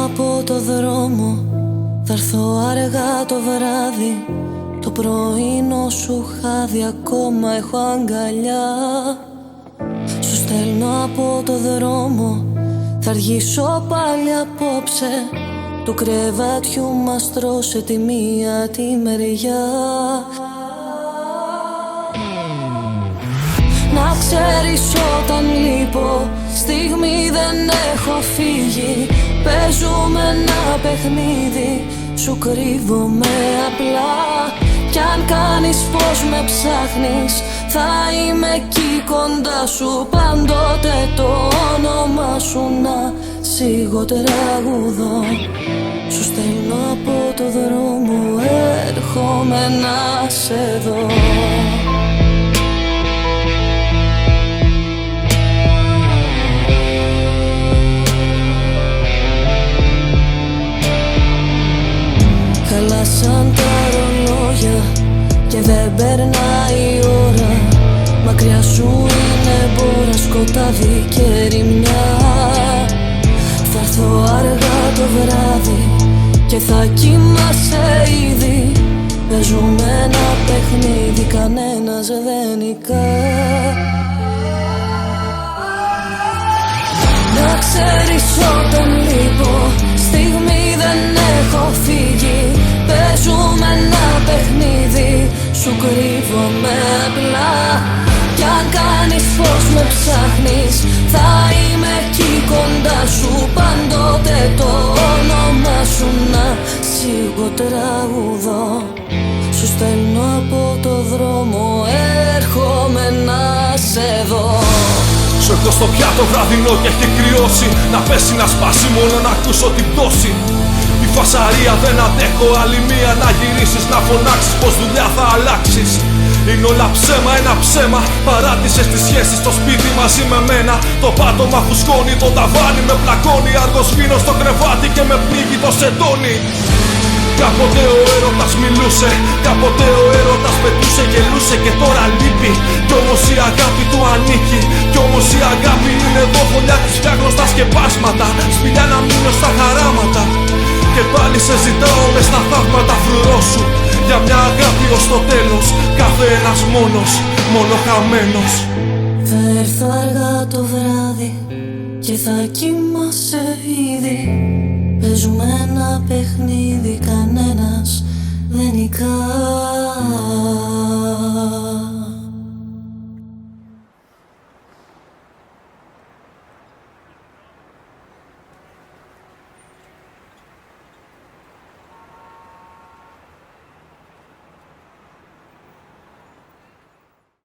από το δρόμο, θα έρθω αργά το βράδυ. Το πρωινό σου χάδι ακόμα έχω αγκαλιά. Σου στέλνω από το δρόμο, θα αργήσω πάλι απόψε. Του κρεβάτιου μας τρώσε τη μία τη μεριά. Να ξέρεις όταν λείπω, στιγμή δεν έχω φύγει. Παίζουμε ένα παιχνίδι, σου κρύβομαι απλά. Κι αν κάνεις πως με ψάχνεις, θα είμαι εκεί κοντά σου. Πάντοτε το όνομα σου να σιγό τραγουδώ. Σου στέλνω από το δρόμο, έρχομαι να σε δω. Χαλάσαν τα ρολόγια και δεν περνάει η ώρα. Μακριά σου είναι μπόρα, σκοτάδι και ερημιά. Θα έρθω αργά το βράδυ και θα κοιμάσαι ήδη. Παίζουμε ένα παιχνίδι, κανένας δεν νικά. Να ξέρεις όταν λείπω, στιγμή δεν έχω φύγει. Παίζουμε ένα παιχνίδι, σου κρύβομαι απλά. Κι αν κάνεις πως με ψάχνεις, θα είμαι εκεί κοντά σου. Πάντοτε το όνομα σου να σιγό τραγουδώ. Σου στέλνω από το δρόμο, έρχομαι να σε δω. Σου έχω στο πιάτο βραδινό και έχει κρυώσει. Να πέσει να σπάσει μόνο να ακούσω την πτώση. Η φασαρία δεν αντέχω άλλη μία. Να γυρίσεις να φωνάξεις πως δουλειά θα αλλάξεις. Είναι όλα ψέμα, ένα ψέμα. Παράτησες τις σχέσεις στο σπίτι μαζί με μένα. Το πάτωμα φουσκώνει, το ταβάνι με πλακώνει. Αργός σβήνω στο κρεβάτι και με πνίγει το σεντόνι. Κάποτε ο έρωτας μιλούσε, κάποτε ο έρωτας πετούσε, γελούσε και τώρα λείπει. Κι όμως η αγάπη του ανήκει. Κι όμως η αγάπη είναι εδώ, φωλιά της φτιάχνω στα σκεπάσματα. Σπηλιά να μείνω στα χαράματα. Και πάλι σε ζητάω μες στα θαύματα φρουρό σου. Για μια αγάπη ως το τέλος, κάθε ένας μόνος, μόνο χαμένος. Θα έρθω αργά το βράδυ και θα κοιμάσαι ήδη. Παίζουμε ένα παιχνίδι.